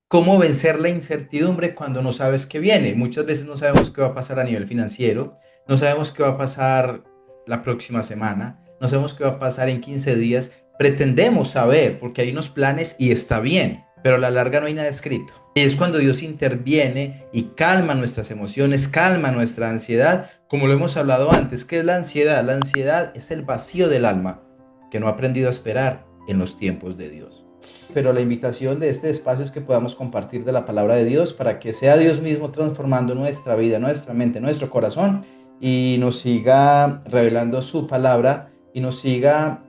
¿Cómo vencer la incertidumbre cuando no sabes qué viene? Muchas veces no sabemos qué va a pasar a nivel financiero, no sabemos qué va a pasar la próxima semana, no sabemos qué va a pasar en 15 días. Pretendemos saber porque hay unos planes y está bien, pero a la larga no hay nada escrito. Y es cuando Dios interviene y calma nuestras emociones, calma nuestra ansiedad, como lo hemos hablado antes. ¿Qué es la ansiedad? La ansiedad es el vacío del alma que no ha aprendido a esperar en los tiempos de Dios. Pero la invitación de este espacio es que podamos compartir de la palabra de Dios para que sea Dios mismo transformando nuestra vida, nuestra mente, nuestro corazón y nos siga revelando su palabra y nos siga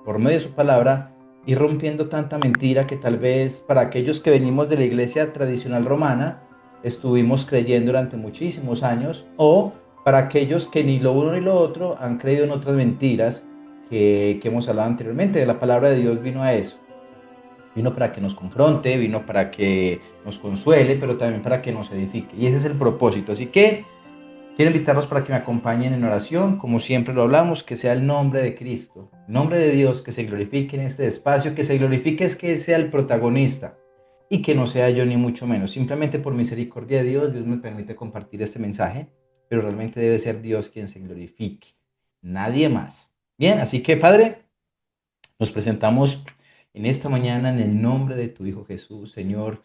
por medio de su palabra ir rompiendo tanta mentira que tal vez para aquellos que venimos de la iglesia tradicional romana estuvimos creyendo durante muchísimos años, o para aquellos que ni lo uno ni lo otro han creído en otras mentiras que hemos hablado anteriormente. La palabra de Dios vino a eso. Vino para que nos confronte, vino para que nos consuele, pero también para que nos edifique. Y ese es el propósito. Así que quiero invitarlos para que me acompañen en oración, como siempre lo hablamos, que sea el nombre de Cristo, el nombre de Dios, que se glorifique en este espacio, que se glorifique es que sea el protagonista y que no sea yo ni mucho menos. Simplemente por misericordia de Dios, Dios me permite compartir este mensaje, pero realmente debe ser Dios quien se glorifique, nadie más. Bien, así que Padre, nos presentamos en esta mañana en el nombre de tu Hijo Jesús, Señor.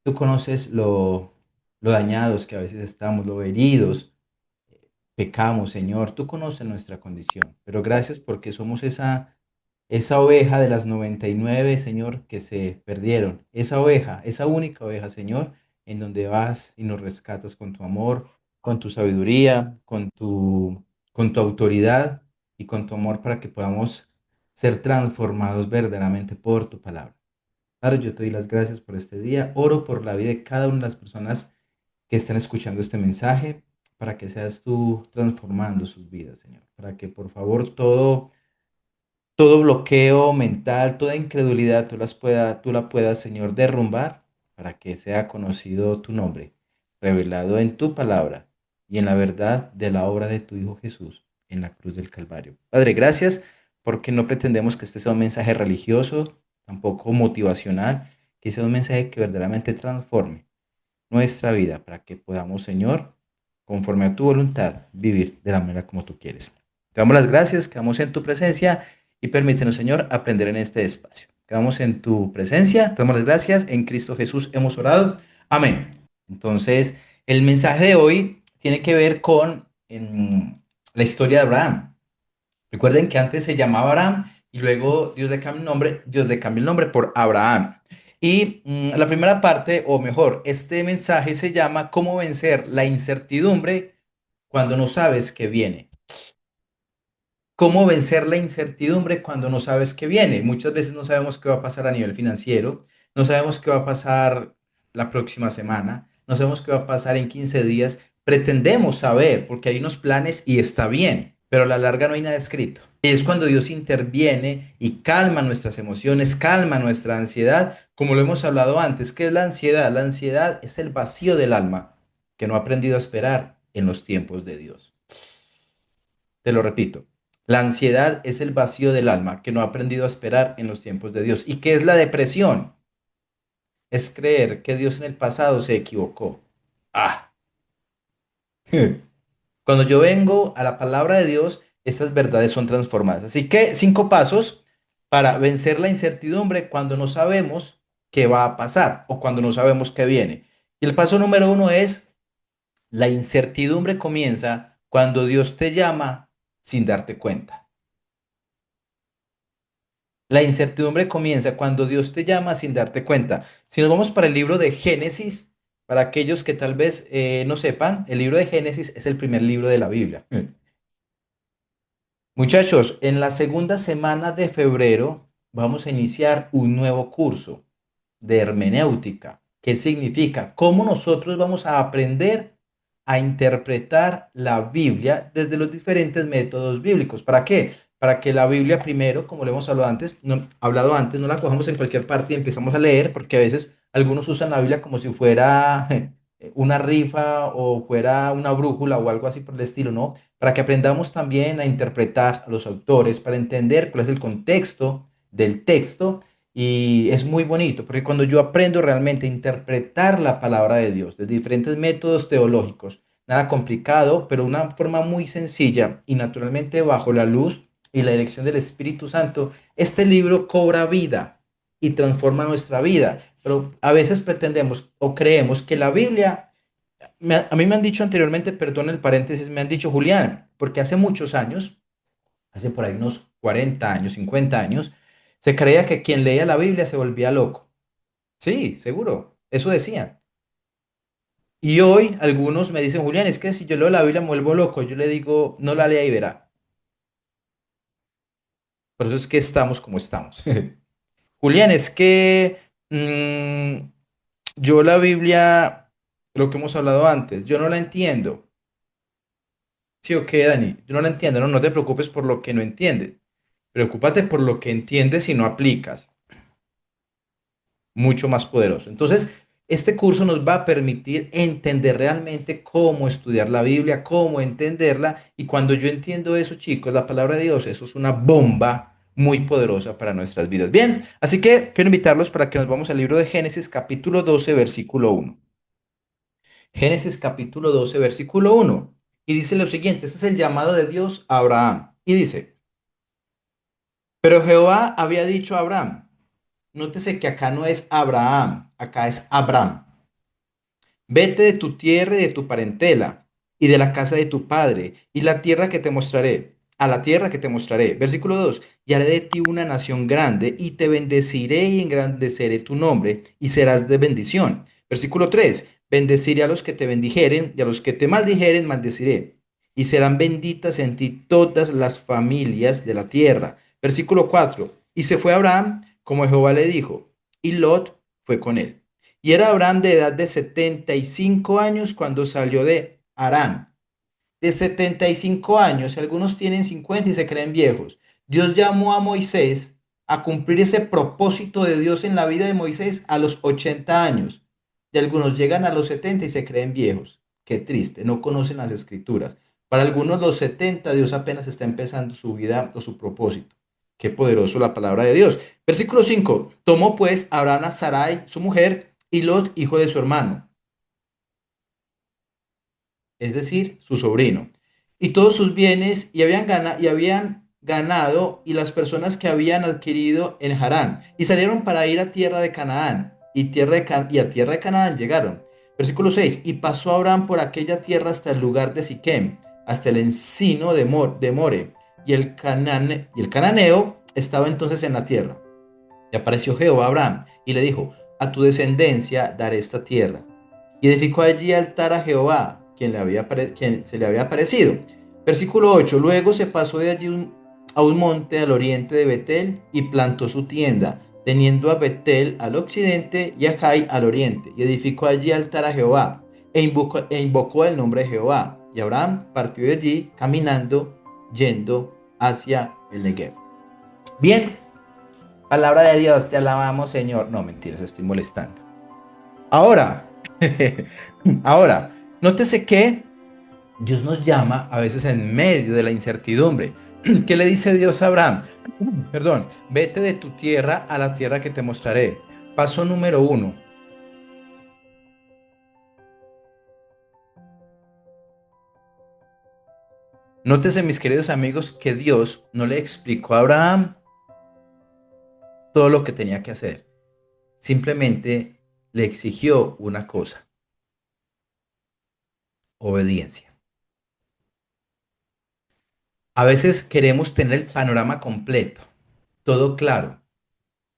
Tú conoces lo dañados que a veces estamos, lo heridos, pecamos, Señor. Tú conoces nuestra condición, pero gracias porque somos esa oveja de las 99, Señor, que se perdieron. Esa oveja, esa única oveja, Señor, en donde vas y nos rescatas con tu amor, con tu sabiduría, con tu autoridad y con tu amor para que podamos ser transformados verdaderamente por tu palabra. Padre, yo te doy las gracias por este día. Oro por la vida de cada una de las personas que están escuchando este mensaje, para que seas tú transformando sus vidas, Señor. Para que por favor todo bloqueo mental, toda incredulidad, tú la puedas, Señor, derrumbar, para que sea conocido tu nombre, revelado en tu palabra y en la verdad de la obra de tu Hijo Jesús en la cruz del Calvario. Padre, gracias porque no pretendemos que este sea un mensaje religioso, tampoco motivacional, que sea un mensaje que verdaderamente transforme nuestra vida para que podamos, Señor, conforme a tu voluntad, vivir de la manera como tú quieres. Te damos las gracias, quedamos en tu presencia y permítenos, Señor, aprender en este espacio. Quedamos en tu presencia, te damos las gracias, en Cristo Jesús hemos orado. Amén. Entonces, el mensaje de hoy tiene que ver con la historia de Abraham. Recuerden que antes se llamaba Abraham y luego Dios le cambió el nombre por Abraham. Y la primera parte, o mejor, este mensaje se llama ¿Cómo vencer la incertidumbre cuando no sabes qué viene? ¿Cómo vencer la incertidumbre cuando no sabes qué viene? Muchas veces no sabemos qué va a pasar a nivel financiero, no sabemos qué va a pasar la próxima semana, no sabemos qué va a pasar en 15 días. Pretendemos saber porque hay unos planes y está bien, pero a la larga no hay nada escrito. Y es cuando Dios interviene y calma nuestras emociones, calma nuestra ansiedad, como lo hemos hablado antes. ¿Qué es la ansiedad? La ansiedad es el vacío del alma que no ha aprendido a esperar en los tiempos de Dios. Te lo repito, la ansiedad es el vacío del alma que no ha aprendido a esperar en los tiempos de Dios. ¿Y qué es la depresión? Es creer que Dios en el pasado se equivocó. Ah, cuando yo vengo a la palabra de Dios, estas verdades son transformadas. Así que 5 pasos para vencer la incertidumbre cuando no sabemos qué va a pasar o cuando no sabemos qué viene. Y el paso número 1 es: la incertidumbre comienza cuando Dios te llama sin darte cuenta. La incertidumbre comienza cuando Dios te llama sin darte cuenta. Si nos vamos para el libro de Génesis, para aquellos que tal vez no sepan, el libro de Génesis es el primer libro de la Biblia. Muchachos, en la segunda semana de febrero vamos a iniciar un nuevo curso de hermenéutica. ¿Qué significa? ¿Cómo nosotros vamos a aprender a interpretar la Biblia desde los diferentes métodos bíblicos? ¿Para qué? Para que la Biblia primero, como le hemos hablado antes, no la cojamos en cualquier parte y empezamos a leer, porque a veces algunos usan la Biblia como si fuera una rifa o fuera una brújula o algo así por el estilo, ¿no? Para que aprendamos también a interpretar a los autores, para entender cuál es el contexto del texto Y es muy bonito, porque cuando yo aprendo realmente a interpretar la palabra de Dios de diferentes métodos teológicos, nada complicado, pero una forma muy sencilla y naturalmente bajo la luz y la dirección del Espíritu Santo, este libro cobra vida y transforma nuestra vida. Pero a veces pretendemos o creemos que la Biblia, a mí me han dicho anteriormente, perdón el paréntesis, me han dicho Julián, porque hace muchos años, hace por ahí unos 40 años, 50 años, se creía que quien leía la Biblia se volvía loco. Sí, seguro, eso decían. Y hoy algunos me dicen, Julián, es que si yo leo la Biblia me vuelvo loco. Yo le digo, no la lea y verá. Por eso es que estamos como estamos. Julián, es que yo la Biblia, lo que hemos hablado antes, yo no la entiendo. Sí, ok, Dani, yo no la entiendo. No, no te preocupes por lo que no entiendes. Preocúpate por lo que entiendes y no aplicas. Mucho más poderoso. Entonces, este curso nos va a permitir entender realmente cómo estudiar la Biblia, cómo entenderla. Y cuando yo entiendo eso, chicos, la palabra de Dios, eso es una bomba muy poderosa para nuestras vidas. Bien, así que quiero invitarlos para que nos vamos al libro de Génesis capítulo 12 versículo uno. Génesis capítulo 12 versículo uno. Y dice lo siguiente, este es el llamado de Dios a Abraham. Y dice, pero Jehová había dicho a Abraham, nótese que acá no es Abraham, acá es Abraham. Vete de tu tierra y de tu parentela y de la casa de tu padre y la tierra que te mostraré, a la tierra que te mostraré. Versículo 2. Y haré de ti una nación grande y te bendeciré y engrandeceré tu nombre y serás de bendición. Versículo 3. Bendeciré a los que te bendijeren y a los que te maldijeren maldeciré. Y serán benditas en ti todas las familias de la tierra. Versículo 4. Y se fue Abraham como Jehová le dijo, y Lot fue con él. Y era Abraham de edad de 75 años cuando salió de Harán. De 75 años, algunos tienen 50 y se creen viejos. Dios llamó a Moisés a cumplir ese propósito de Dios en la vida de Moisés a los 80 años. Y algunos llegan a los 70 y se creen viejos. Qué triste, no conocen las escrituras. Para algunos los 70 Dios apenas está empezando su vida o su propósito. Qué poderoso la palabra de Dios. Versículo 5. Tomó pues Abraham a Sarai, su mujer, y Lot, hijo de su hermano, es decir, su sobrino, y todos sus bienes, y habían ganado, y las personas que habían adquirido en Harán, y salieron para ir a tierra de Canaán, y a tierra de Canaán llegaron. Versículo 6. Y pasó Abraham por aquella tierra hasta el lugar de Siquem, hasta el encino de More, y el cananeo estaba entonces en la tierra. Y apareció Jehová a Abraham, y le dijo, a tu descendencia daré esta tierra. Y edificó allí altar a Jehová, quien se le había aparecido. Versículo 8. Luego se pasó de allí a un monte al oriente de Betel y plantó su tienda, teniendo a Betel al occidente y a Jai al oriente. Y edificó allí altar a Jehová e invocó el nombre de Jehová. Y Abraham partió de allí caminando, yendo hacia el Negev. Bien, palabra de Dios, te alabamos, Señor. No, mentiras, estoy molestando. Ahora, ahora, nótese que Dios nos llama a veces en medio de la incertidumbre. ¿Qué le dice Dios a Abraham? Perdón, vete de tu tierra a la tierra que te mostraré. Paso número uno. Nótese, mis queridos amigos, que Dios no le explicó a Abraham todo lo que tenía que hacer. Simplemente le exigió una cosa, obediencia. A veces queremos tener el panorama completo, todo claro.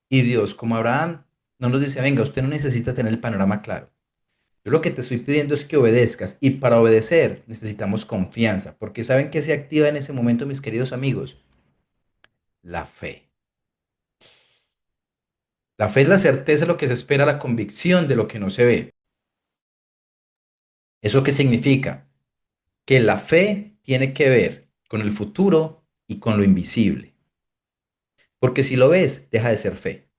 Y Dios, como Abraham, no nos dice, venga, usted no necesita tener el panorama claro. Yo lo que te estoy pidiendo es que obedezcas. Y para obedecer necesitamos confianza. Porque ¿saben qué se activa en ese momento, mis queridos amigos? La fe. La fe es la certeza de lo que se espera, la convicción de lo que no se ve. ¿Eso qué significa? Que la fe tiene que ver con el futuro y con lo invisible. Porque si lo ves, deja de ser fe.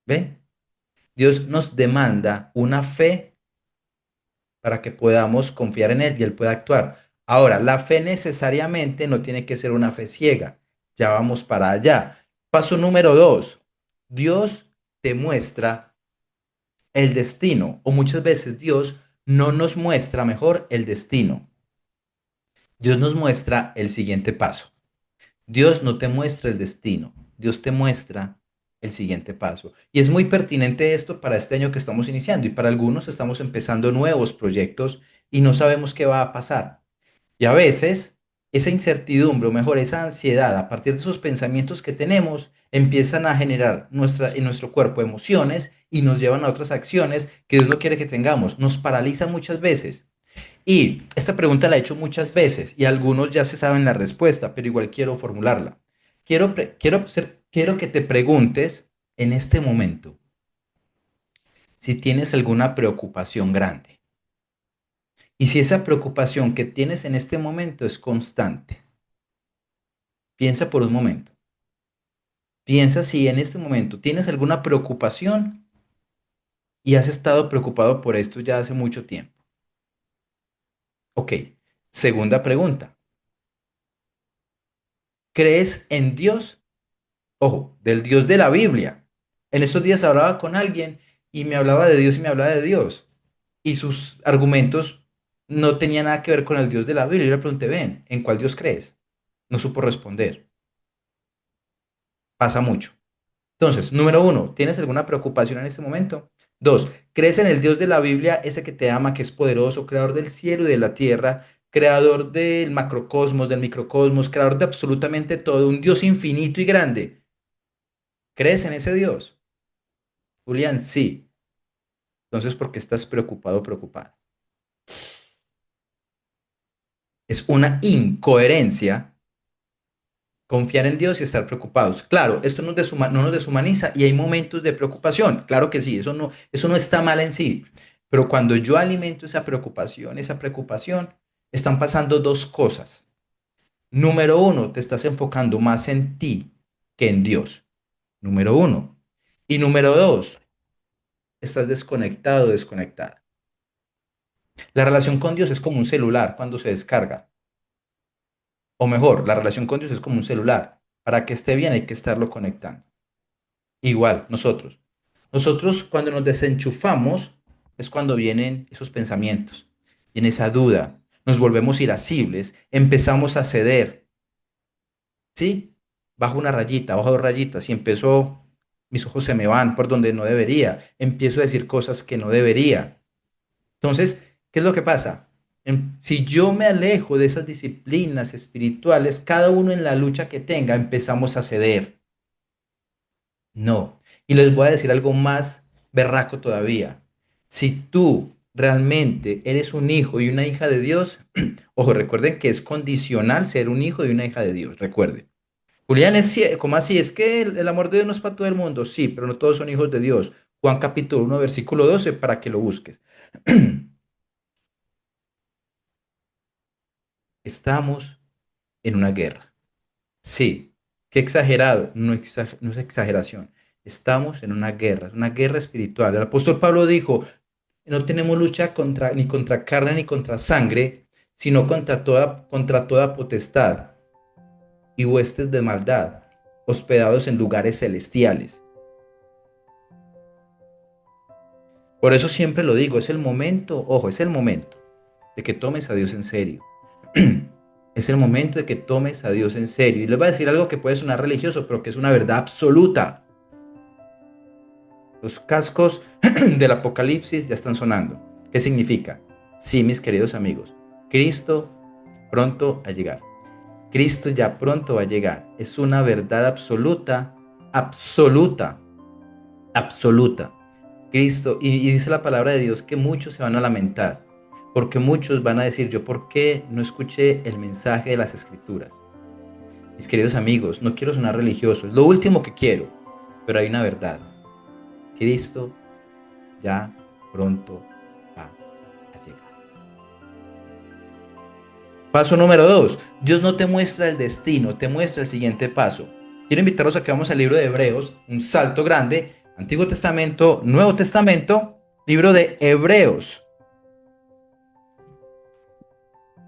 ¿Ve? Dios nos demanda una fe para que podamos confiar en Él y Él pueda actuar. Ahora, la fe necesariamente no tiene que ser una fe ciega. Ya vamos para allá. Paso número 2. Dios te muestra el destino, o muchas veces Dios no nos muestra mejor el destino. Dios nos muestra el siguiente paso. Dios no te muestra el destino, Dios te muestra el siguiente paso. Y es muy pertinente esto para este año que estamos iniciando y para algunos estamos empezando nuevos proyectos y no sabemos qué va a pasar. Y a veces esa incertidumbre, o mejor, esa ansiedad, a partir de esos pensamientos que tenemos, empiezan a generar en nuestro cuerpo emociones y nos llevan a otras acciones que Dios no quiere que tengamos. Nos paraliza muchas veces. Y esta pregunta la he hecho muchas veces y algunos ya se saben la respuesta, pero igual quiero formularla. Quiero que te preguntes en este momento si tienes alguna preocupación grande y si esa preocupación que tienes en este momento es constante. Piensa por un momento. Piensa si en este momento tienes alguna preocupación y has estado preocupado por esto ya hace mucho tiempo. Ok, segunda pregunta. ¿Crees en Dios? Ojo, del Dios de la Biblia. En estos días hablaba con alguien y me hablaba de Dios y me hablaba de Dios. Y sus argumentos no tenían nada que ver con el Dios de la Biblia. Yo le pregunté, ven, ¿en cuál Dios crees? No supo responder. Pasa mucho. Entonces, número uno, ¿tienes alguna preocupación en este momento? Dos, ¿crees en el Dios de la Biblia, ese que te ama, que es poderoso, creador del cielo y de la tierra, creador del macrocosmos, del microcosmos, creador de absolutamente todo, un Dios infinito y grande? ¿Crees en ese Dios? Julián, sí. Entonces, ¿por qué estás preocupado o preocupada? Es una incoherencia confiar en Dios y estar preocupados. Claro, esto no nos deshumaniza y hay momentos de preocupación. Claro que sí, eso no está mal en sí. Pero cuando yo alimento esa preocupación, están pasando dos cosas. Número uno, te estás enfocando más en ti que en Dios. Número uno. Y número dos, estás desconectado o desconectada. La relación con Dios es como un celular cuando se descarga. O mejor, la relación con Dios es como un celular. Para que esté bien hay que estarlo conectando. Igual, nosotros. Nosotros cuando nos desenchufamos es cuando vienen esos pensamientos, viene esa duda, nos volvemos irascibles, empezamos a ceder, ¿sí? Bajo una rayita, bajo dos rayitas y empezó, mis ojos se me van por donde no debería, empiezo a decir cosas que no debería. Entonces, ¿qué es lo que pasa? Si yo me alejo de esas disciplinas espirituales, cada uno en la lucha que tenga, empezamos a ceder. No. Y les voy a decir algo más berraco todavía. Si tú realmente eres un hijo y una hija de Dios, ojo, recuerden que es condicional ser un hijo y una hija de Dios, recuerden. Julián, ¿cómo así? Es que el amor de Dios no es para todo el mundo, sí, pero no todos son hijos de Dios. Juan capítulo 1, versículo 12, para que lo busques. Estamos en una guerra. Sí, qué exagerado, no es exageración. Estamos en es una guerra espiritual. El apóstol Pablo dijo, no tenemos lucha ni contra carne ni contra sangre, sino contra toda potestad y huestes de maldad, hospedados en lugares celestiales. Por eso siempre lo digo, es el momento, ojo, es el momento de que tomes a Dios en serio. Es el momento de que tomes a Dios en serio. Y les voy a decir algo que puede sonar religioso, pero que es una verdad absoluta. Los cascos del apocalipsis ya están sonando. ¿Qué significa? Sí, mis queridos amigos, Cristo pronto a llegar. Cristo ya pronto va a llegar. Es una verdad absoluta, absoluta, absoluta. Cristo, y dice la palabra de Dios que muchos se van a lamentar, porque muchos van a decir, yo por qué no escuché el mensaje de las escrituras. Mis queridos amigos, no quiero sonar religioso, es lo último que quiero, pero hay una verdad. Cristo ya pronto va a llegar. Paso número 2. Dios no te muestra el destino, te muestra el siguiente paso. Quiero invitarlos a que vamos al libro de Hebreos, un salto grande, Antiguo Testamento, Nuevo Testamento, libro de Hebreos.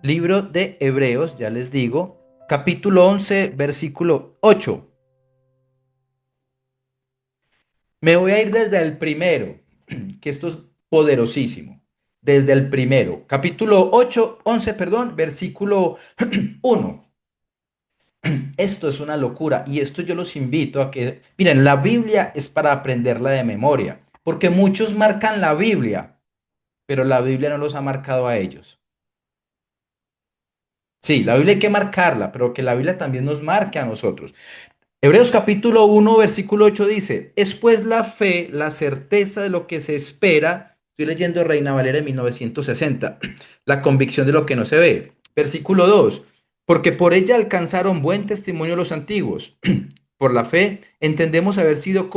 Libro de Hebreos, ya les digo, capítulo 11, versículo 8. Me voy a ir desde el primero, que esto es poderosísimo. Desde el primero, capítulo 8, 11, perdón, versículo 1. Esto es una locura y esto yo los invito a que, miren, la Biblia es para aprenderla de memoria, porque muchos marcan la Biblia, pero la Biblia no los ha marcado a ellos. Sí, la Biblia hay que marcarla, pero que la Biblia también nos marque a nosotros. Hebreos capítulo 1, versículo 8 dice, es pues la fe, la certeza de lo que se espera. Estoy leyendo Reina Valera de 1960, la convicción de lo que no se ve. Versículo 2, porque por ella alcanzaron buen testimonio los antiguos. Por la fe entendemos haber sido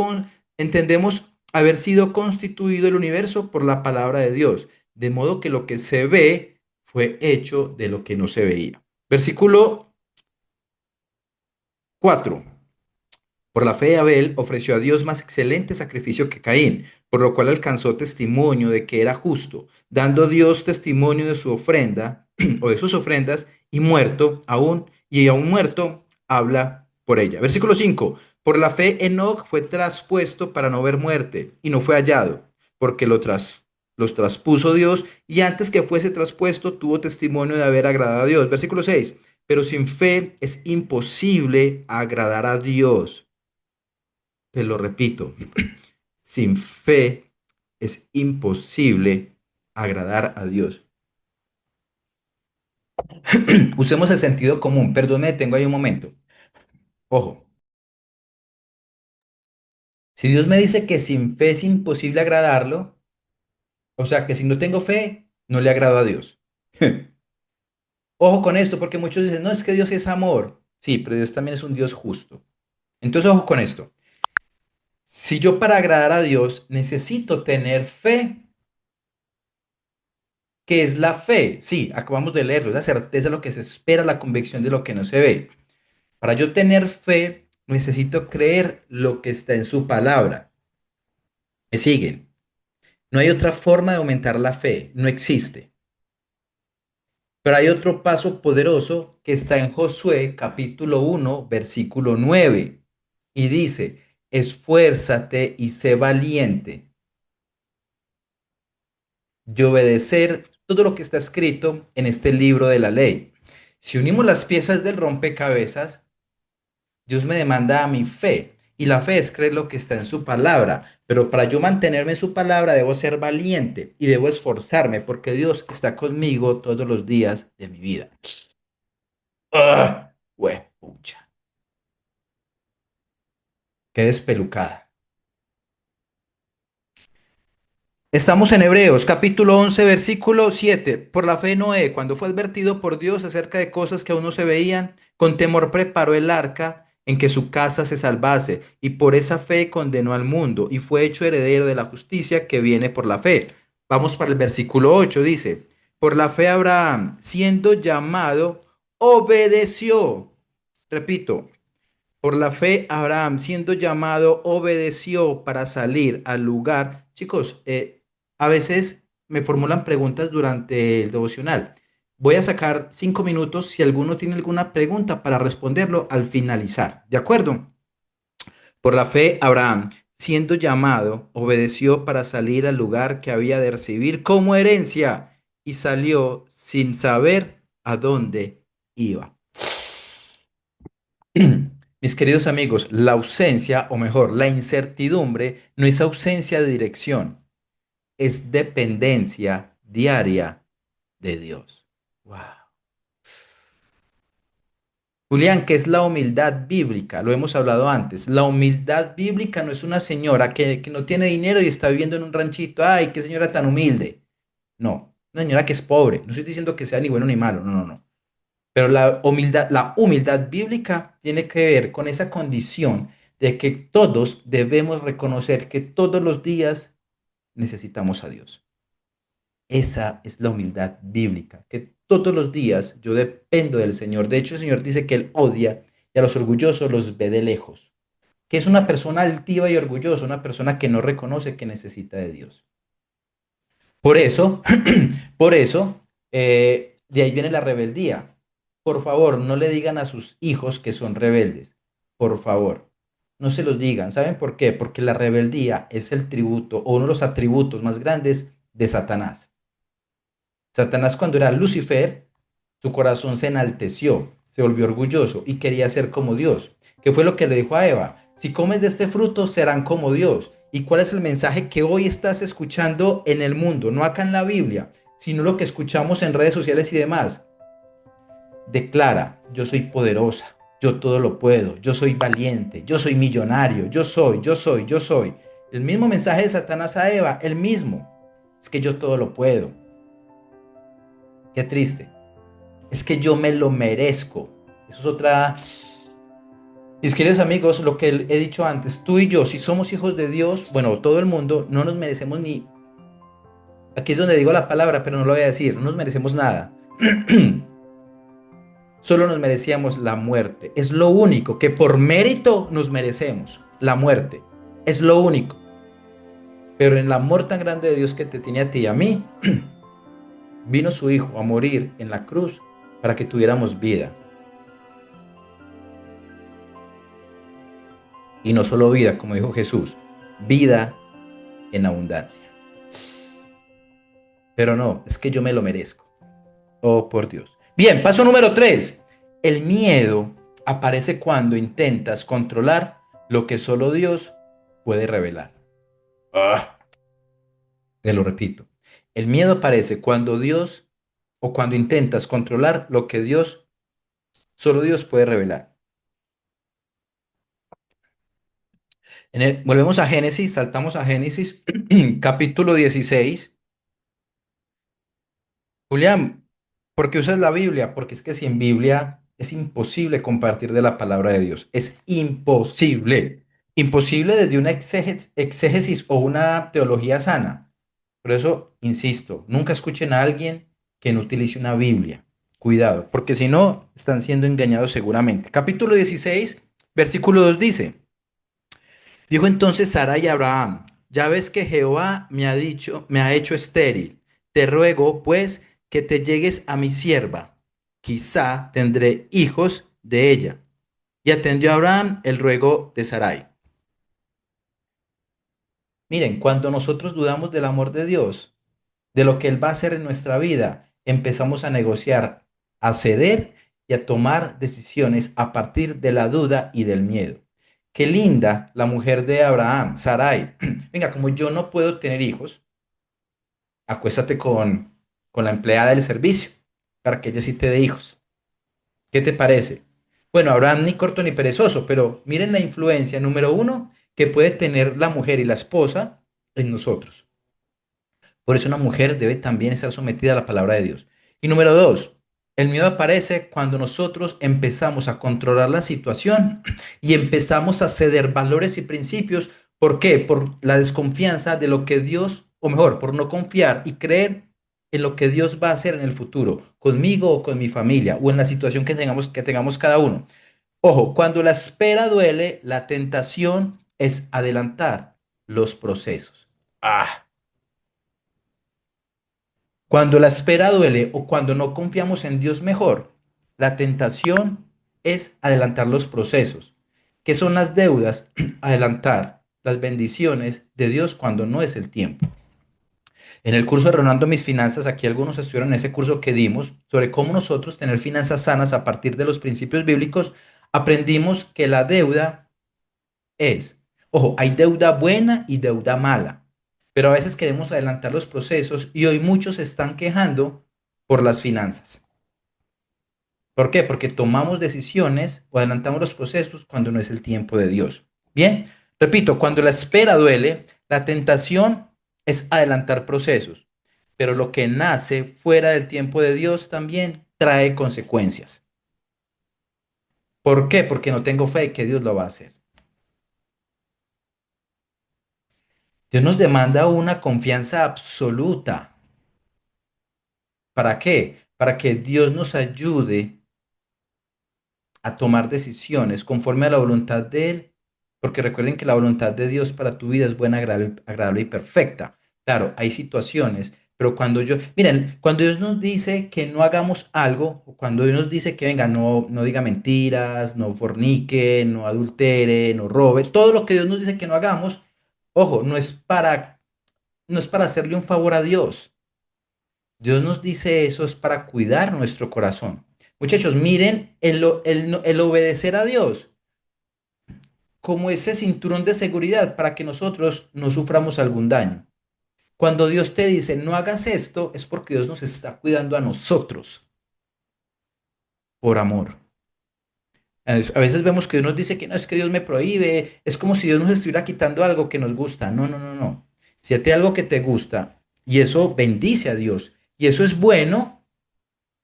constituido el universo por la palabra de Dios, de modo que lo que se ve fue hecho de lo que no se veía. Versículo 4. Por la fe Abel ofreció a Dios más excelente sacrificio que Caín, por lo cual alcanzó testimonio de que era justo, dando Dios testimonio de su ofrenda o de sus ofrendas, y aún muerto habla por ella. Versículo 5. Por la fe Enoc fue traspuesto para no ver muerte, y no fue hallado, porque los traspuso Dios, y antes que fuese traspuesto tuvo testimonio de haber agradado a Dios. Versículo 6. Pero sin fe es imposible agradar a Dios. Te lo repito, sin fe es imposible agradar a Dios. Usemos el sentido común. Perdone, tengo ahí un momento. Ojo, si Dios me dice que sin fe es imposible agradarlo, o sea que si no tengo fe, no le agrado a Dios. Ojo con esto, porque muchos dicen, no, es que Dios es amor. Sí, pero Dios también es un Dios justo. Entonces, ojo con esto. Si yo para agradar a Dios necesito tener fe, ¿qué es la fe? Sí, acabamos de leerlo, es la certeza de lo que se espera, la convicción de lo que no se ve. Para yo tener fe, necesito creer lo que está en su palabra. ¿Me siguen? No hay otra forma de aumentar la fe, no existe. Pero hay otro paso poderoso que está en Josué capítulo 1, versículo 9. Y dice, esfuérzate y sé valiente y obedecer todo lo que está escrito en este libro de la ley. Si unimos las piezas del rompecabezas, Dios me demanda a mi fe. Y la fe es creer lo que está en su palabra. Pero para yo mantenerme en su palabra, debo ser valiente y debo esforzarme porque Dios está conmigo todos los días de mi vida. ¡Ah! Pucha, qué despelucada. Estamos en Hebreos, capítulo 11, versículo 7. Por la fe Noé, cuando fue advertido por Dios acerca de cosas que aún no se veían, con temor preparó el arca en que su casa se salvase, y por esa fe condenó al mundo, y fue hecho heredero de la justicia que viene por la fe. Vamos para el versículo 8, dice, por la fe Abraham, siendo llamado, obedeció. Repito, por la fe, Abraham, siendo llamado, obedeció para salir al lugar. Chicos, a veces me formulan preguntas durante el devocional. Voy a sacar 5 minutos si alguno tiene alguna pregunta para responderlo al finalizar. ¿De acuerdo? Por la fe, Abraham, siendo llamado, obedeció para salir al lugar que había de recibir como herencia y salió sin saber a dónde iba. Mis queridos amigos, la ausencia, o mejor, la incertidumbre, no es ausencia de dirección, es dependencia diaria de Dios. Wow. Julián, ¿qué es la humildad bíblica? Lo hemos hablado antes. La humildad bíblica no es una señora que no tiene dinero y está viviendo en un ranchito. Ay, qué señora tan humilde. No, una señora que es pobre. No estoy diciendo que sea ni bueno ni malo. No, no, no. Pero la humildad bíblica tiene que ver con esa condición de que todos debemos reconocer que todos los días necesitamos a Dios. Esa es la humildad bíblica, que todos los días yo dependo del Señor. De hecho, el Señor dice que Él odia y a los orgullosos los ve de lejos. Que es una persona altiva y orgullosa, una persona que no reconoce que necesita de Dios. Por eso, por eso, de ahí viene la rebeldía. Por favor, no le digan a sus hijos que son rebeldes. Por favor. no se los digan. ¿Saben por qué? Porque la rebeldía es el tributo o uno de los atributos más grandes de Satanás. Satanás cuando era Lucifer, su corazón se enalteció, se volvió orgulloso y quería ser como Dios. ¿Qué fue lo que le dijo a Eva? Si comes de este fruto, serán como Dios. ¿Y cuál es el mensaje que hoy estás escuchando en el mundo? No acá en la Biblia, sino lo que escuchamos en redes sociales y demás. Declara, yo soy poderosa, yo todo lo puedo, yo soy valiente, yo soy millonario, yo soy. El mismo mensaje de Satanás a Eva, el mismo. Es que yo todo lo puedo. Qué triste. Es que yo me lo merezco. Eso es otra. Mis queridos amigos, lo que he dicho antes, tú y yo, si somos hijos de Dios, bueno, todo el mundo, no nos merecemos ni. Aquí es donde digo la palabra, pero no lo voy a decir, no nos merecemos nada. Solo nos merecíamos la muerte. Es lo único que por mérito nos merecemos, la muerte. Es lo único. Pero en el amor tan grande de Dios que te tiene a ti y a mí, vino su Hijo a morir en la cruz para que tuviéramos vida. Y no solo vida, como dijo Jesús, vida en abundancia. Pero no, es que yo me lo merezco. Oh, por Dios. Bien, paso número 3. El miedo aparece cuando intentas controlar lo que solo Dios puede revelar. Ah, te lo repito. El miedo aparece cuando Dios o cuando intentas controlar lo que solo Dios puede revelar. Volvemos a Génesis, saltamos a Génesis, capítulo 16. Julián, ¿por qué usas la Biblia? Porque es que sin Biblia es imposible compartir de la palabra de Dios. Es imposible. Imposible desde una exégesis o una teología sana. Por eso, insisto, nunca escuchen a alguien que no utilice una Biblia. Cuidado, porque si no, están siendo engañados seguramente. Capítulo 16, versículo 2 dice, dijo entonces Sarai a Abraham, ya ves que Jehová me ha dicho, me ha hecho estéril. Te ruego, pues, que te llegues a mi sierva. Quizá tendré hijos de ella. Y atendió a Abraham el ruego de Sarai. Miren, cuando nosotros dudamos del amor de Dios, de lo que Él va a hacer en nuestra vida, empezamos a negociar, a ceder y a tomar decisiones a partir de la duda y del miedo. Qué linda la mujer de Abraham, Sarai. Venga, como yo no puedo tener hijos, acuéstate con la empleada del servicio para que ella sí te dé hijos. ¿Qué te parece? Bueno, Abraham ni corto ni perezoso, pero miren la influencia, número uno, que puede tener la mujer y la esposa en nosotros. Por eso una mujer debe también estar sometida a la palabra de Dios. Y número dos, el miedo aparece cuando nosotros empezamos a controlar la situación y empezamos a ceder valores y principios. ¿Por qué? Por la desconfianza de lo que Dios, o mejor, por no confiar y creer en lo que Dios va a hacer en el futuro, conmigo o con mi familia, o en la situación que tengamos cada uno. Ojo, cuando la espera duele, la tentación es adelantar los procesos. Ah. Cuando la espera duele o cuando no confiamos en Dios mejor, la tentación es adelantar los procesos. ¿Qué son las deudas? Adelantar las bendiciones de Dios cuando no es el tiempo. En el curso de Renovando Mis Finanzas, aquí algunos estuvieron en ese curso que dimos sobre cómo nosotros tener finanzas sanas a partir de los principios bíblicos, aprendimos que la deuda es, ojo, hay deuda buena y deuda mala, pero a veces queremos adelantar los procesos y hoy muchos se están quejando por las finanzas. ¿Por qué? Porque tomamos decisiones o adelantamos los procesos cuando no es el tiempo de Dios. Bien, repito, cuando la espera duele, la tentación es adelantar procesos, pero lo que nace fuera del tiempo de Dios también trae consecuencias. ¿Por qué? Porque no tengo fe de que Dios lo va a hacer. Dios nos demanda una confianza absoluta. ¿Para qué? Para que Dios nos ayude a tomar decisiones conforme a la voluntad de Él. Porque recuerden que la voluntad de Dios para tu vida es buena, agradable y perfecta. Claro, hay situaciones Pero miren, cuando Dios nos dice que no hagamos algo, o cuando Dios nos dice que venga, no diga mentiras, no fornique, no adultere, no robe, todo lo que Dios nos dice que no hagamos, ojo, no es para hacerle un favor a Dios. Dios nos dice eso es para cuidar nuestro corazón. Muchachos, miren el obedecer a Dios como ese cinturón de seguridad para que nosotros no suframos algún daño. Cuando Dios te dice no hagas esto, es porque Dios nos está cuidando a nosotros por amor. A veces vemos que Dios nos dice que no, es que Dios me prohíbe, es como si Dios nos estuviera quitando algo que nos gusta. No, no, no, no. Si a ti hay algo que te gusta y eso bendice a Dios y eso es bueno,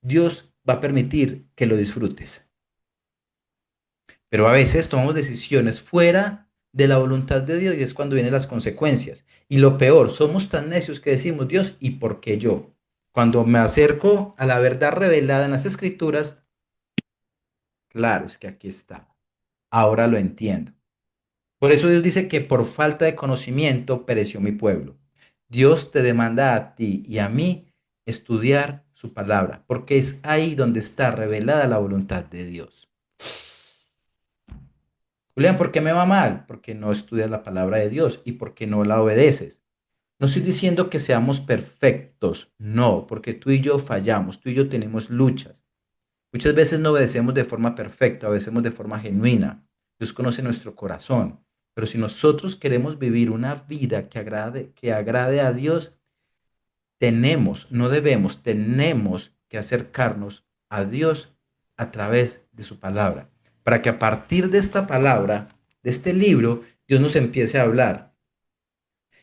Dios va a permitir que lo disfrutes. Pero a veces tomamos decisiones fuera de la voluntad de Dios y es cuando vienen las consecuencias. Y lo peor, somos tan necios que decimos, Dios, ¿y por qué yo? Cuando me acerco a la verdad revelada en las escrituras, claro, es que aquí está. Ahora lo entiendo. Por eso Dios dice que por falta de conocimiento pereció mi pueblo. Dios te demanda a ti y a mí estudiar su palabra, porque es ahí donde está revelada la voluntad de Dios. Julián, ¿por qué me va mal? Porque no estudias la palabra de Dios y porque no la obedeces. No estoy diciendo que seamos perfectos, no, porque tú y yo fallamos, tú y yo tenemos luchas. Muchas veces no obedecemos de forma perfecta, obedecemos de forma genuina. Dios conoce nuestro corazón. Pero si nosotros queremos vivir una vida que agrade a Dios, no debemos, tenemos que acercarnos a Dios a través de su palabra. Para que a partir de esta palabra, de este libro, Dios nos empiece a hablar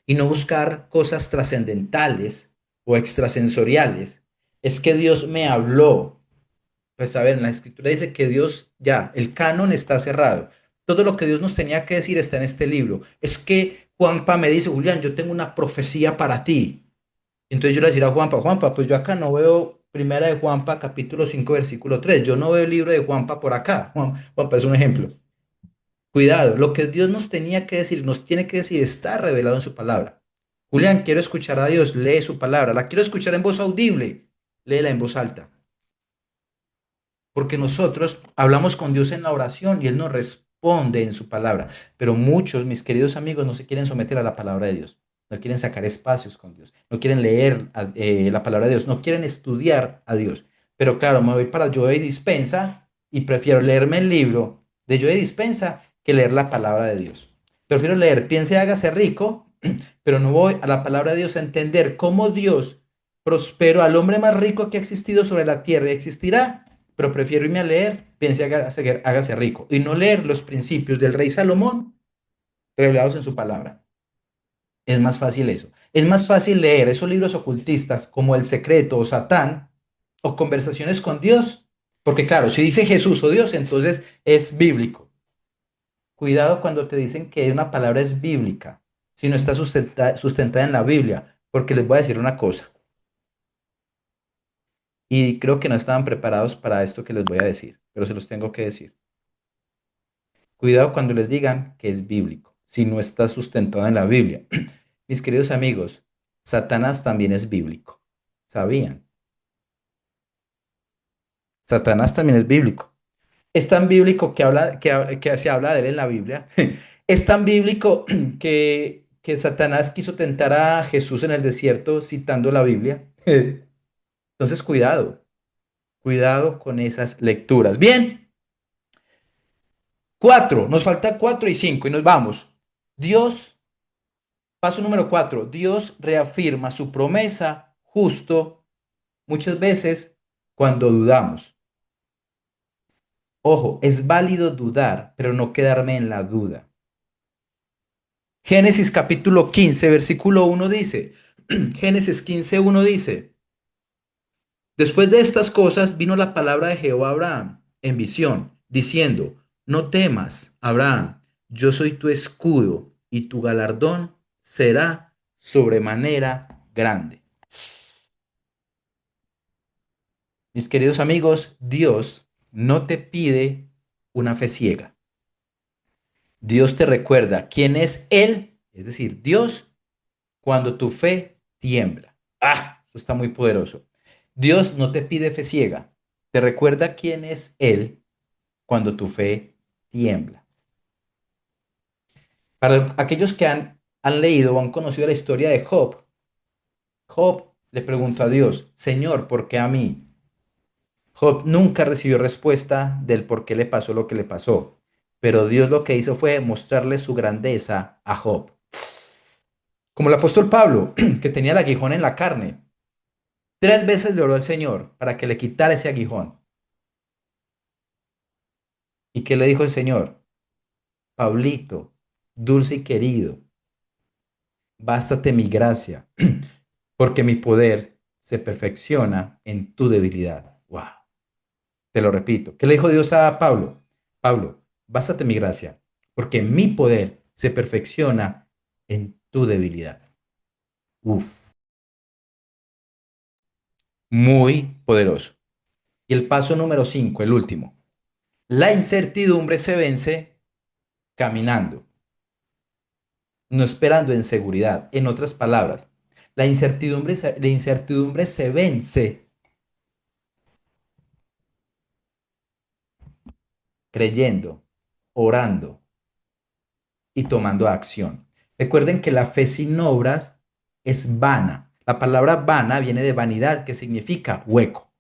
y no buscar cosas trascendentales o extrasensoriales. Es que Dios me habló. Pues a ver, en la escritura dice que Dios ya, el canon está cerrado. Todo lo que Dios nos tenía que decir está en este libro. Es que Juanpa me dice, Julián, yo tengo una profecía para ti. Entonces yo le decía a Juanpa, Juanpa, pues yo acá no veo primera de Juanpa, capítulo 5 versículo 3. Yo no veo el libro de Juanpa por acá. Juanpa es un ejemplo. Cuidado, lo que Dios nos tenía que decir, nos tiene que decir, está revelado en su palabra. Julián, quiero escuchar a Dios, lee su palabra. La quiero escuchar en voz audible, léela en voz alta. Porque nosotros hablamos con Dios en la oración y Él nos responde en su palabra. Pero muchos, mis queridos amigos, no se quieren someter a la palabra de Dios. No quieren sacar espacios con Dios. No quieren leer la palabra de Dios. No quieren estudiar a Dios. Pero claro, me voy para Joe Dispensa y prefiero leerme el libro de Joe Dispensa que leer la palabra de Diy. Prefiero leer Piense, hágase rico, pero no voy a la palabra de Dios a entender cómo Dios prosperó al hombre más rico que ha existido sobre la tierra y existirá, pero prefiero irme a leer, piense, hágase rico, y no leer los principios del rey Salomón revelados en su palabra. Es más fácil eso. Es más fácil leer esos libros ocultistas como El Secreto o Satán o Conversaciones con Dios, porque claro, si dice Jesús o Dios, entonces es bíblico. Cuidado cuando te dicen que una palabra es bíblica, si no está sustentada en la Biblia, porque les voy a decir una cosa, y creo que no estaban preparados para esto que les voy a decir, pero se los tengo que decir. Cuidado cuando les digan que es bíblico, si no está sustentado en la Biblia. Mis queridos amigos, Satanás también es bíblico. ¿Sabían? Satanás también es bíblico. Es tan bíblico que se habla de él en la Biblia. Es tan bíblico que Satanás quiso tentar a Jesús en el desierto citando la Biblia. Entonces, cuidado con esas lecturas. Bien, cuatro, nos falta cuatro y cinco y nos vamos. Dios Paso número cuatro, Dios reafirma su promesa justo muchas veces cuando dudamos. Ojo, es válido dudar, pero no quedarme en la duda. Génesis capítulo 15, versículo uno dice, Génesis 15, uno dice, después de estas cosas vino la palabra de Jehová a Abraham en visión, diciendo, no temas, Abraham, yo soy tu escudo y tu galardón será sobremanera grande. Mis queridos amigos, Dios no te pide una fe ciega. Dios te recuerda quién es Él, es decir, Dios, cuando tu fe tiembla. ¡Ah! Esto está muy poderoso. Dios no te pide fe ciega. Te recuerda quién es Él cuando tu fe tiembla. Para aquellos que han leído o han conocido la historia de Job, Job le preguntó a Dios, Señor, ¿por qué a mí? Job nunca recibió respuesta del por qué le pasó lo que le pasó, pero Dios lo que hizo fue mostrarle su grandeza a Job. Como el apóstol Pablo, que tenía el aguijón en la carne, 3 veces le oró al Señor para que le quitara ese aguijón. ¿Y qué le dijo el Señor? Pablito, dulce y querido, bástate mi gracia, porque mi poder se perfecciona en tu debilidad. Wow. Te lo repito. ¿Qué le dijo Dios a Pablo? Pablo, bástate mi gracia, porque mi poder se perfecciona en tu debilidad. Uf, muy poderoso. Y el paso número 5, el último. La incertidumbre se vence caminando, no esperando en seguridad. En otras palabras, la incertidumbre se vence creyendo, orando y tomando acción. Recuerden que la fe sin obras es vana. La palabra vana viene de vanidad, que significa hueco.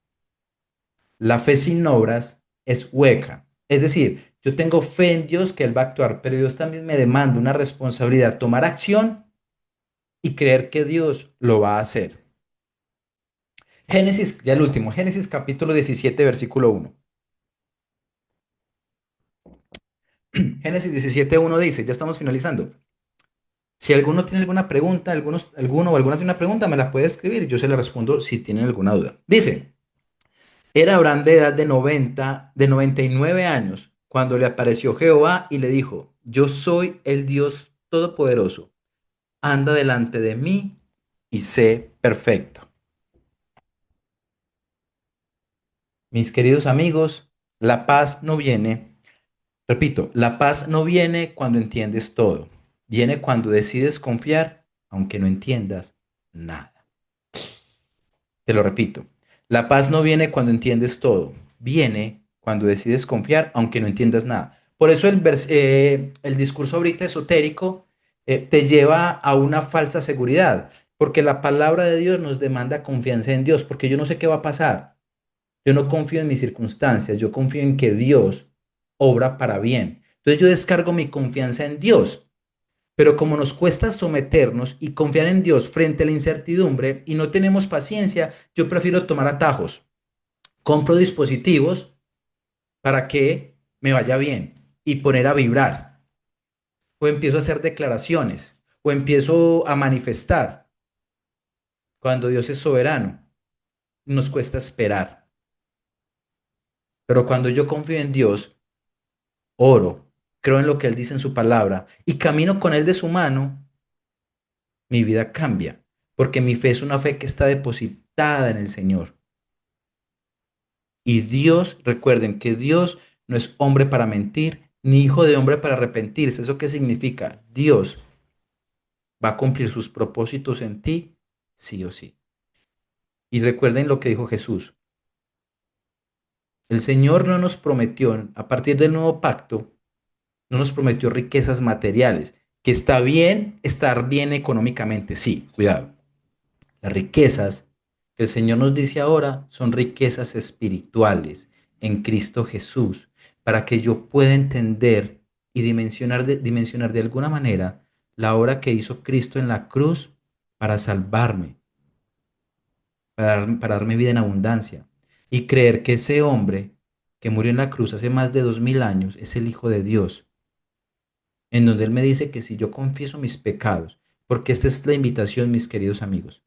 La fe sin obras es hueca. Es decir, yo tengo fe en Dios que Él va a actuar, pero Dios también me demanda una responsabilidad, tomar acción y creer que Dios lo va a hacer. Génesis, ya el último, Génesis capítulo 17, versículo 1. Génesis 17, 1 dice, ya estamos finalizando. Si alguno tiene alguna pregunta, alguno o alguna tiene una pregunta, me la puede escribir. Yo se la respondo si tienen alguna duda. Dice, era Abraham de edad de 99 años, cuando le apareció Jehová y le dijo, yo soy el Dios Todopoderoso. Anda delante de mí y sé perfecto. Mis queridos amigos, la paz no viene, repito, la paz no viene cuando entiendes todo. Viene cuando decides confiar, aunque no entiendas nada. Te lo repito, la paz no viene cuando entiendes todo, viene cuando decides confiar aunque no entiendas nada. Por eso el discurso ahorita esotérico te lleva a una falsa seguridad, porque la palabra de Dios nos demanda confianza en Dios, porque yo no sé qué va a pasar. Yo no confío en mis circunstancias, yo confío en que Dios obra para bien. Entonces yo descargo mi confianza en Dios. Pero como nos cuesta someternos y confiar en Dios frente a la incertidumbre y no tenemos paciencia, yo prefiero tomar atajos. Compro dispositivos para que me vaya bien y poner a vibrar. O empiezo a hacer declaraciones. O empiezo a manifestar. Cuando Dios es soberano, nos cuesta esperar. Pero cuando yo confío en Dios, oro, creo en lo que Él dice en su palabra y camino con Él de su mano, mi vida cambia. Porque mi fe es una fe que está depositada en el Señor. Y Dios, recuerden que Dios no es hombre para mentir, ni hijo de hombre para arrepentirse. ¿Eso qué significa? Dios va a cumplir sus propósitos en ti, sí o sí. Y recuerden lo que dijo Jesús. El Señor no nos prometió, a partir del nuevo pacto, no nos prometió riquezas materiales, que está bien estar bien económicamente, sí, cuidado. Las riquezas que el Señor nos dice ahora son riquezas espirituales en Cristo Jesús, para que yo pueda entender y dimensionar de alguna manera la obra que hizo Cristo en la cruz para salvarme, para darme vida en abundancia, y creer que ese hombre que murió en la cruz hace más de 2000 años es el Hijo de Dios, en donde Él me dice que si yo confieso mis pecados, porque esta es la invitación, mis queridos amigos,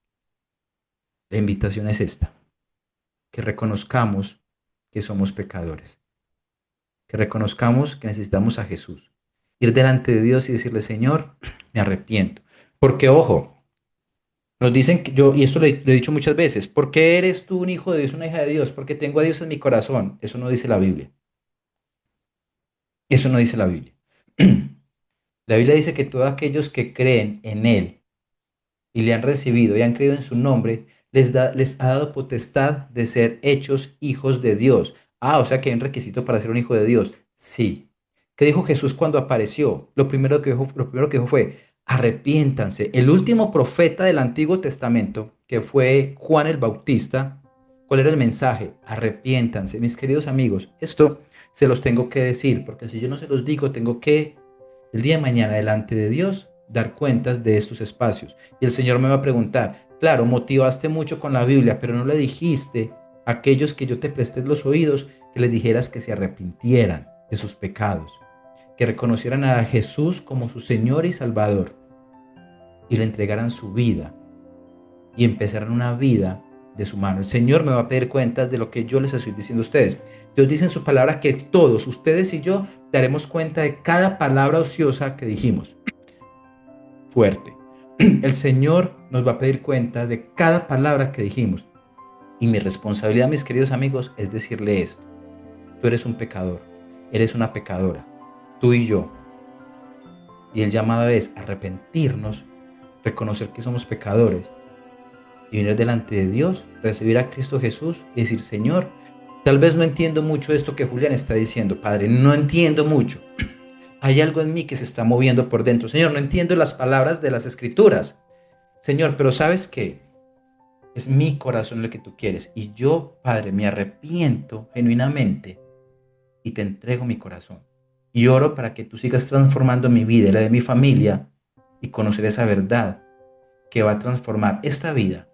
la invitación es esta, que reconozcamos que somos pecadores, que reconozcamos que necesitamos a Jesús, ir delante de Dios y decirle, Señor, me arrepiento. Porque, ojo, nos dicen que yo, y esto lo he dicho muchas veces, ¿por qué eres tú un hijo de Dios, una hija de Dios? Porque tengo a Dios en mi corazón. Eso no dice la Biblia. Eso no dice la Biblia. La Biblia dice que todos aquellos que creen en Él y le han recibido y han creído en su nombre, les ha dado potestad de ser hechos hijos de Dios. Ah, o sea que hay un requisito para ser un hijo de Dios. Sí. ¿Qué dijo Jesús cuando apareció? Lo primero que dijo fue, arrepiéntanse. El último profeta del Antiguo Testamento, que fue Juan el Bautista, ¿cuál era el mensaje? Arrepiéntanse. Mis queridos amigos, esto se los tengo que decir, porque si yo no se los digo, tengo que el día de mañana delante de Dios dar cuentas de estos espacios. Y el Señor me va a preguntar, claro, motivaste mucho con la Biblia, pero no le dijiste a aquellos que yo te presté los oídos que les dijeras que se arrepintieran de sus pecados, que reconocieran a Jesús como su Señor y Salvador y le entregaran su vida y empezaran una vida de su mano. El Señor me va a pedir cuentas de lo que yo les estoy diciendo a ustedes. Dios dice en su palabra que todos, ustedes y yo, daremos cuenta de cada palabra ociosa que dijimos. Fuerte. El Señor nos va a pedir cuenta de cada palabra que dijimos. Y mi responsabilidad, mis queridos amigos, es decirle esto. Tú eres un pecador, eres una pecadora, tú y yo. Y el llamado es arrepentirnos, reconocer que somos pecadores y venir delante de Dios, recibir a Cristo Jesús y decir, Señor, tal vez no entiendo mucho esto que Julián está diciendo, Padre, no entiendo mucho. Hay algo en mí que se está moviendo por dentro. Señor, no entiendo las palabras de las Escrituras. Señor, pero ¿sabes qué? Es mi corazón lo que tú quieres. Y yo, Padre, me arrepiento genuinamente y te entrego mi corazón. Y oro para que tú sigas transformando mi vida y la de mi familia y conocer esa verdad que va a transformar esta vida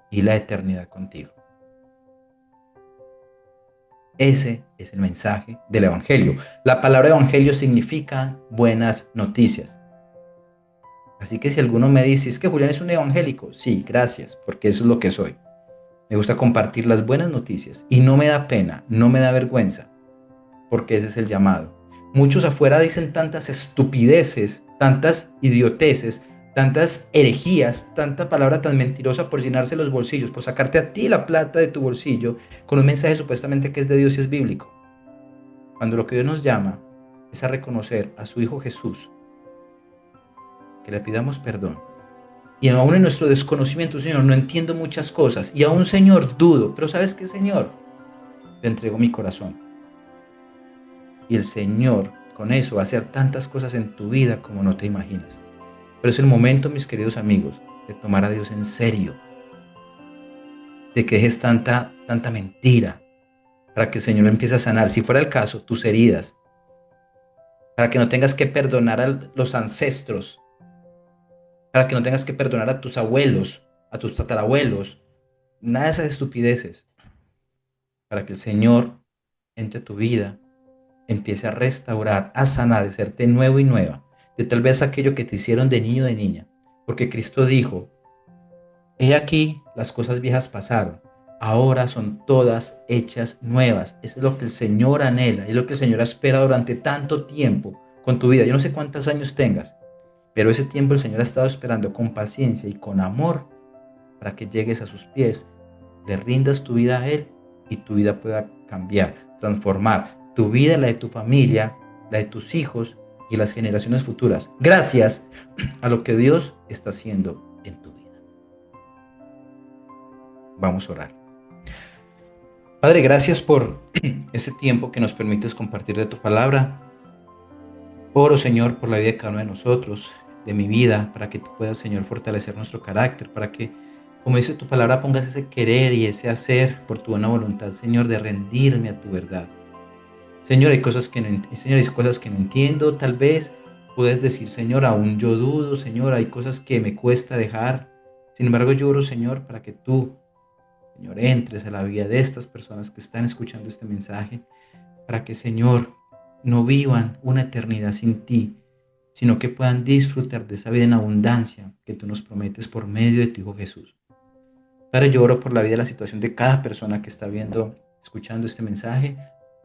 y la eternidad contigo. Ese es el mensaje del Evangelio. La palabra Evangelio significa buenas noticias. Así que si alguno me dice, es que Julián es un evangélico, sí, gracias, porque eso es lo que soy. Me gusta compartir las buenas noticias y no me da pena, no me da vergüenza, porque ese es el llamado. Muchos afuera dicen tantas estupideces, tantas idioteces, tantas herejías, tanta palabra tan mentirosa por llenarse los bolsillos, por sacarte a ti la plata de tu bolsillo con un mensaje supuestamente que es de Dios y es bíblico. Cuando lo que Dios nos llama es a reconocer a su Hijo Jesús, que le pidamos perdón. Y aún en nuestro desconocimiento, Señor, no entiendo muchas cosas. Y aún, Señor, dudo. Pero ¿sabes qué, Señor? Te entrego mi corazón. Y el Señor, con eso, va a hacer tantas cosas en tu vida como no te imaginas. Pero es el momento, mis queridos amigos, de tomar a Dios en serio. De que dejes tanta mentira para que el Señor empiece a sanar, si fuera el caso, tus heridas. Para que no tengas que perdonar a los ancestros. Para que no tengas que perdonar a tus abuelos, a tus tatarabuelos. Nada de esas estupideces. Para que el Señor entre tu vida, empiece a restaurar, a sanar, a hacerte nuevo y nueva, de tal vez aquello que te hicieron de niño o de niña. Porque Cristo dijo, he aquí, las cosas viejas pasaron, ahora son todas hechas nuevas. Eso es lo que el Señor anhela, es lo que el Señor espera durante tanto tiempo con tu vida. Yo no sé cuántos años tengas, pero ese tiempo el Señor ha estado esperando con paciencia y con amor para que llegues a sus pies, le rindas tu vida a Él y tu vida pueda cambiar, transformar tu vida, la de tu familia, la de tus hijos y las generaciones futuras, gracias a lo que Dios está haciendo en tu vida. Vamos a orar. Padre, gracias por ese tiempo que nos permites compartir de tu palabra. Oro, Señor, por la vida de cada uno de nosotros, de mi vida, para que tú puedas, Señor, fortalecer nuestro carácter, para que, como dice tu palabra, pongas ese querer y ese hacer por tu buena voluntad, Señor, de rendirme a tu verdad. Señor, Señor, hay cosas que no entiendo, tal vez puedes decir, Señor, aún yo dudo, Señor, hay cosas que me cuesta dejar. Sin embargo, yo oro, Señor, para que tú, Señor, entres a la vida de estas personas que están escuchando este mensaje, para que, Señor, no vivan una eternidad sin ti, sino que puedan disfrutar de esa vida en abundancia que tú nos prometes por medio de tu Hijo Jesús. Padre, yo oro por la vida y la situación de cada persona que está viendo, escuchando este mensaje,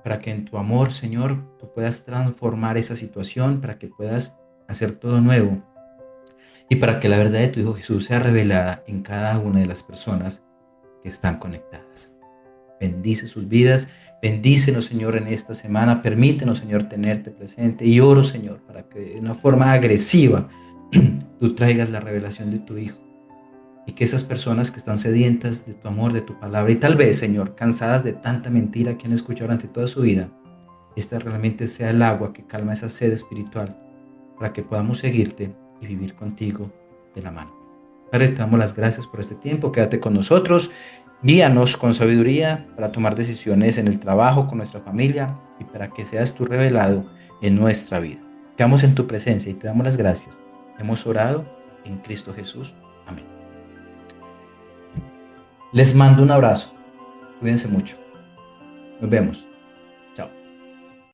para que en tu amor, Señor, tú puedas transformar esa situación, para que puedas hacer todo nuevo y para que la verdad de tu Hijo Jesús sea revelada en cada una de las personas que están conectadas. Bendice sus vidas, bendícenos, Señor, en esta semana, permítenos, Señor, tenerte presente y oro, Señor, para que de una forma agresiva tú traigas la revelación de tu Hijo y que esas personas que están sedientas de tu amor, de tu palabra, y tal vez, Señor, cansadas de tanta mentira que han escuchado durante toda su vida, esta realmente sea el agua que calma esa sed espiritual para que podamos seguirte y vivir contigo de la mano. Padre, te damos las gracias por este tiempo, quédate con nosotros, guíanos con sabiduría para tomar decisiones en el trabajo, con nuestra familia y para que seas tú revelado en nuestra vida. Quedamos en tu presencia y te damos las gracias. Hemos orado en Cristo Jesús. Amén. Les mando un abrazo. Cuídense mucho. Nos vemos.